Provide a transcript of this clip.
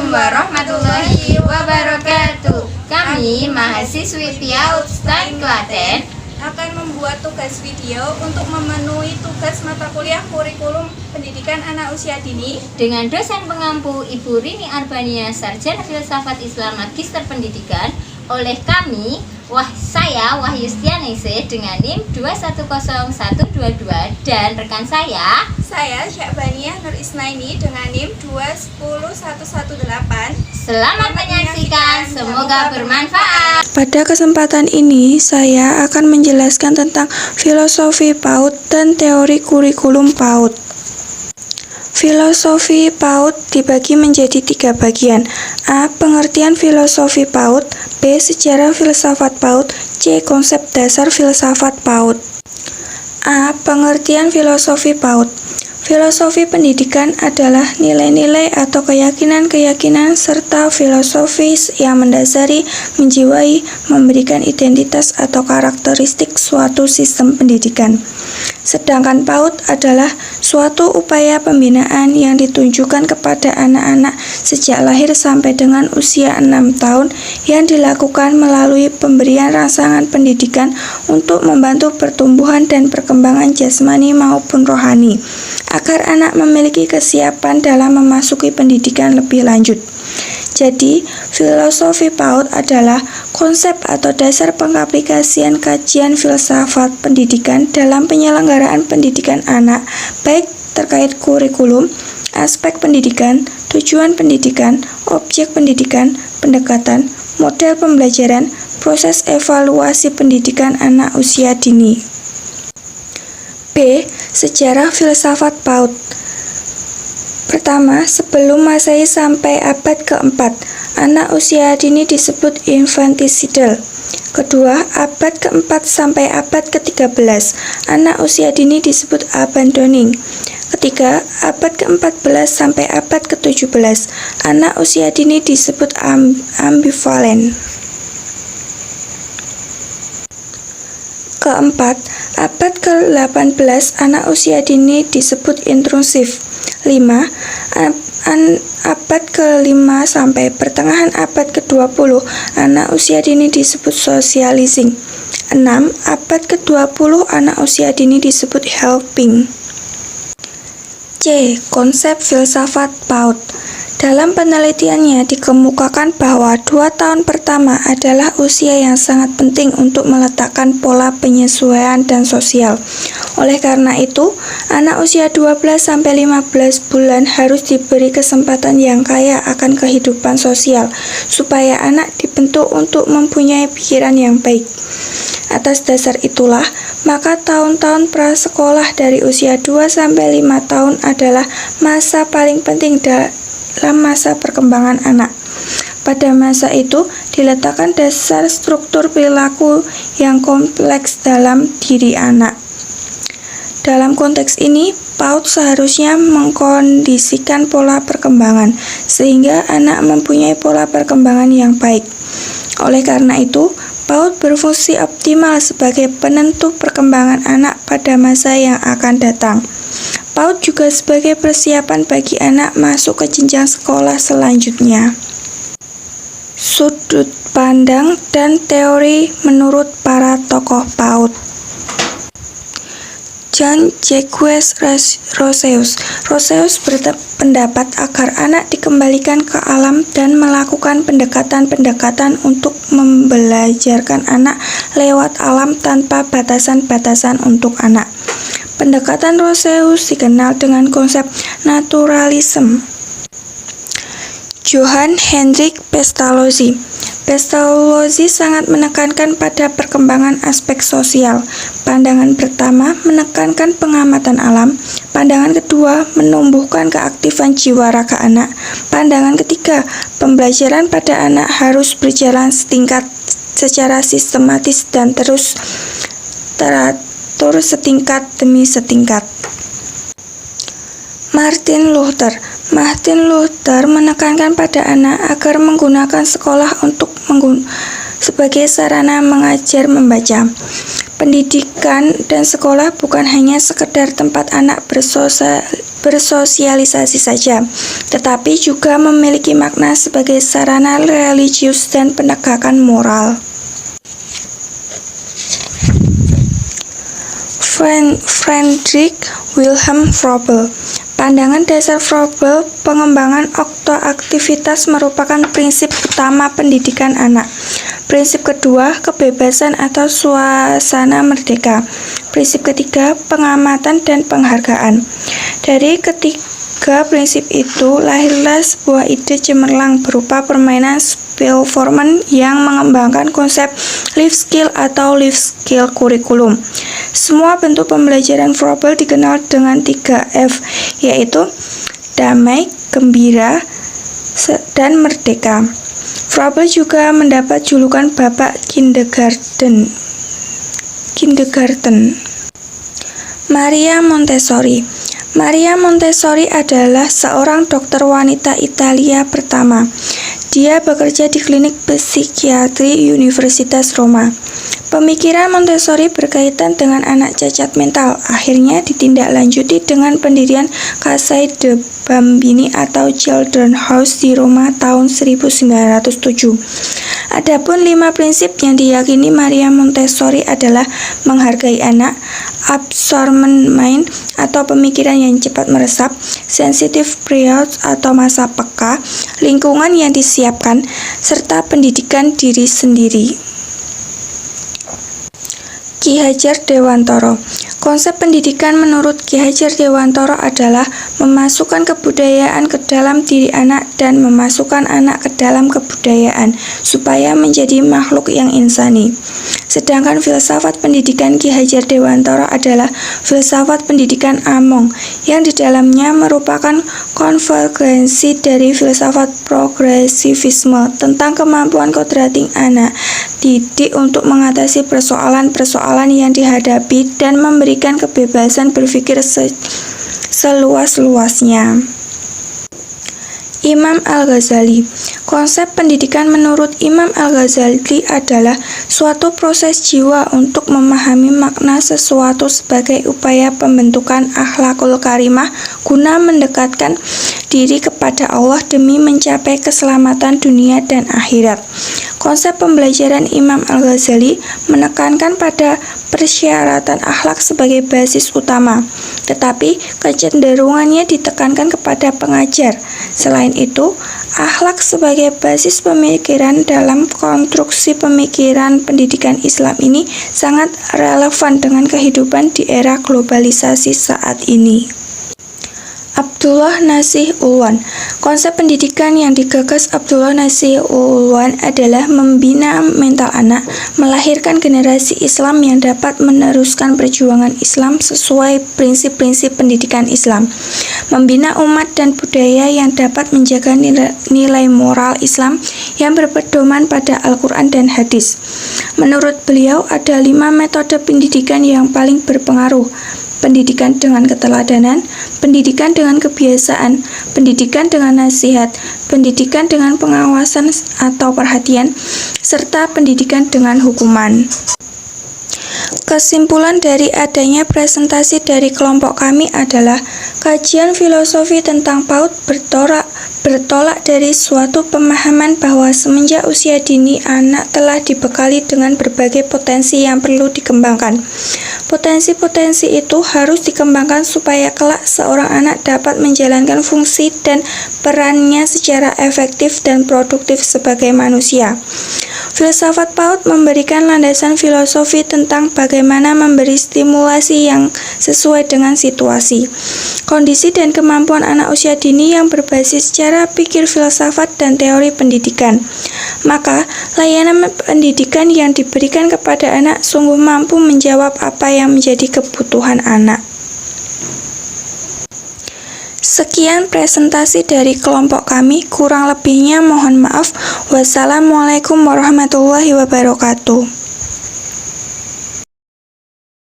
Assalamualaikum warahmatullahi wabarakatuh. Kami mahasiswi PIAUD STAN Klaten akan membuat tugas video untuk memenuhi tugas mata kuliah kurikulum pendidikan anak usia dini dengan dosen pengampu Ibu Rini Arbania, Sarjana Filsafat Islam Magister Pendidikan, oleh kami, saya Wahyu Stianese dengan NIM 210122 dan rekan saya Syakbaniyah Nur Isnaini dengan NIM 20118. Selamat menyaksikan, semoga bermanfaat. Pada kesempatan ini, saya akan menjelaskan tentang filosofi PAUD dan teori kurikulum PAUD. Filosofi PAUD dibagi menjadi 3 bagian. A. Pengertian filosofi PAUD. B. Sejarah filsafat PAUD. C. Konsep dasar filsafat PAUD. A. Pengertian filosofi PAUD. Filosofi pendidikan adalah nilai-nilai atau keyakinan-keyakinan serta filosofis yang mendasari, menjiwai, memberikan identitas atau karakteristik suatu sistem pendidikan. Sedangkan PAUD adalah suatu upaya pembinaan yang ditunjukkan kepada anak-anak sejak lahir sampai dengan usia 6 tahun yang dilakukan melalui pemberian rangsangan pendidikan untuk membantu pertumbuhan dan perkembangan jasmani maupun rohani, agar anak memiliki kesiapan dalam memasuki pendidikan lebih lanjut. Jadi, filosofi PAUD adalah konsep atau dasar pengaplikasian kajian filsafat pendidikan dalam penyelenggaraan pendidikan anak, baik terkait kurikulum, aspek pendidikan, tujuan pendidikan, objek pendidikan, pendekatan, model pembelajaran, proses evaluasi pendidikan anak usia dini. B. Sejarah filsafat PAUD. Pertama, sebelum Masehi sampai abad keempat, anak usia dini disebut infanticidal. Kedua, abad keempat sampai abad ke-13, anak usia dini disebut abandoning. Ketiga, abad ke-14 sampai abad ke-17, anak usia dini disebut ambivalen. Keempat, abad ke-18, anak usia dini disebut intrusif. 5. Abad ke-5 sampai pertengahan abad ke-20, anak usia dini disebut socializing. 6. Abad ke-20, anak usia dini disebut helping. C. Konsep filsafat PAUD. Dalam penelitiannya dikemukakan bahwa 2 tahun pertama adalah usia yang sangat penting untuk meletakkan pola penyesuaian dan sosial. Oleh karena itu, anak usia 12-15 bulan harus diberi kesempatan yang kaya akan kehidupan sosial, supaya anak dibentuk untuk mempunyai pikiran yang baik. Atas dasar itulah, maka tahun-tahun prasekolah dari usia 2-5 tahun adalah masa paling penting dalam masa perkembangan anak. Pada masa itu diletakkan dasar struktur perilaku yang kompleks dalam diri anak. Dalam konteks ini, PAUD seharusnya mengkondisikan pola perkembangan sehingga anak mempunyai pola perkembangan yang baik. Oleh karena itu, PAUD berfungsi optimal sebagai penentu perkembangan anak pada masa yang akan datang. PAUD juga sebagai persiapan bagi anak masuk ke jenjang sekolah selanjutnya. Sudut pandang dan teori menurut para tokoh PAUD. Jean-Jacques Rousseau berpendapat agar anak dikembalikan ke alam dan melakukan pendekatan-pendekatan untuk membelajarkan anak lewat alam tanpa batasan-batasan untuk anak. Pendekatan Rousseau dikenal dengan konsep naturalisme. Johann Hendrik Pestalozzi sangat menekankan pada perkembangan aspek sosial. Pandangan pertama menekankan pengamatan alam. Pandangan kedua menumbuhkan keaktifan jiwa raga anak. Pandangan ketiga, pembelajaran pada anak harus berjalan secara sistematis dan terus teratur setingkat demi setingkat. Martin Luther menekankan pada anak agar menggunakan sekolah sebagai sarana mengajar membaca. Pendidikan dan sekolah bukan hanya sekedar tempat anak bersosialisasi saja, tetapi juga memiliki makna sebagai sarana religius dan penegakan moral. Friedrich Wilhelm Froebel. Pandangan dasar Froebel, pengembangan oktoaktivitas merupakan prinsip utama pendidikan anak. Prinsip kedua, kebebasan atau suasana merdeka. Prinsip ketiga, pengamatan dan penghargaan. Dari ketiga prinsip itu, lahirlah sebuah ide cemerlang berupa permainan Spielformen yang mengembangkan konsep life skill atau life skill kurikulum. Semua bentuk pembelajaran Froebel dikenal dengan 3F, yaitu damai, gembira, dan merdeka. Froebel juga mendapat julukan Bapak Kindergarten. Maria Montessori. Maria Montessori adalah seorang dokter wanita Italia pertama. Dia bekerja di klinik psikiatri Universitas Roma. Pemikiran Montessori berkaitan dengan anak cacat mental, akhirnya ditindaklanjuti dengan pendirian Casa de Bambini atau Children's House di Roma tahun 1907. Adapun 5 prinsip yang diyakini Maria Montessori adalah menghargai anak, absorbent mind atau pemikiran yang cepat meresap, sensitive period atau masa peka, lingkungan yang disiapkan, serta pendidikan diri sendiri. Ki Hajar Dewantara. Konsep pendidikan menurut Ki Hajar Dewantara adalah memasukkan kebudayaan ke dalam diri anak dan memasukkan anak ke dalam kebudayaan supaya menjadi makhluk yang insani. Sedangkan filsafat pendidikan Ki Hajar Dewantara adalah filsafat pendidikan Among yang di dalamnya merupakan konvergensi dari filsafat progresivisme tentang kemampuan kodrating anak didik untuk mengatasi persoalan-persoalan yang dihadapi dan memberikan kebebasan berpikir seluas-luasnya. Imam Al-Ghazali. Konsep pendidikan menurut Imam Al-Ghazali adalah suatu proses jiwa untuk memahami makna sesuatu sebagai upaya pembentukan akhlakul karimah guna mendekatkan diri kepada Allah demi mencapai keselamatan dunia dan akhirat. Konsep pembelajaran Imam Al-Ghazali menekankan pada persyaratan akhlak sebagai basis utama, tetapi kecenderungannya ditekankan kepada pengajar. Selain itu, akhlak sebagai basis pemikiran dalam konstruksi pemikiran pendidikan Islam ini sangat relevan dengan kehidupan di era globalisasi saat ini. Abdullah Nasih Ulwan. Konsep pendidikan yang digagas Abdullah Nasih Ulwan adalah membina mental anak, melahirkan generasi Islam yang dapat meneruskan perjuangan Islam sesuai prinsip-prinsip pendidikan Islam, membina umat dan budaya yang dapat menjaga nilai moral Islam yang berpedoman pada Al-Quran dan Hadis. Menurut beliau, ada 5 metode pendidikan yang paling berpengaruh: pendidikan dengan keteladanan, pendidikan dengan kebiasaan, pendidikan dengan nasihat, pendidikan dengan pengawasan atau perhatian, serta pendidikan dengan hukuman. Kesimpulan dari adanya presentasi dari kelompok kami adalah kajian filosofi tentang PAUD bertolak dari suatu pemahaman bahwa semenjak usia dini anak telah dibekali dengan berbagai potensi yang perlu dikembangkan. Potensi-potensi itu harus dikembangkan supaya kelak seorang anak dapat menjalankan fungsi dan perannya secara efektif dan produktif sebagai manusia. Filsafat PAUD memberikan landasan filosofi tentang bagaimana memberi stimulasi yang sesuai dengan situasi, kondisi dan kemampuan anak usia dini yang berbasis cara pikir filsafat dan teori pendidikan. Maka, layanan pendidikan yang diberikan kepada anak sungguh mampu menjawab apa yang menjadi kebutuhan anak. Sekian presentasi dari kelompok kami, kurang lebihnya mohon maaf. Wassalamualaikum warahmatullahi wabarakatuh.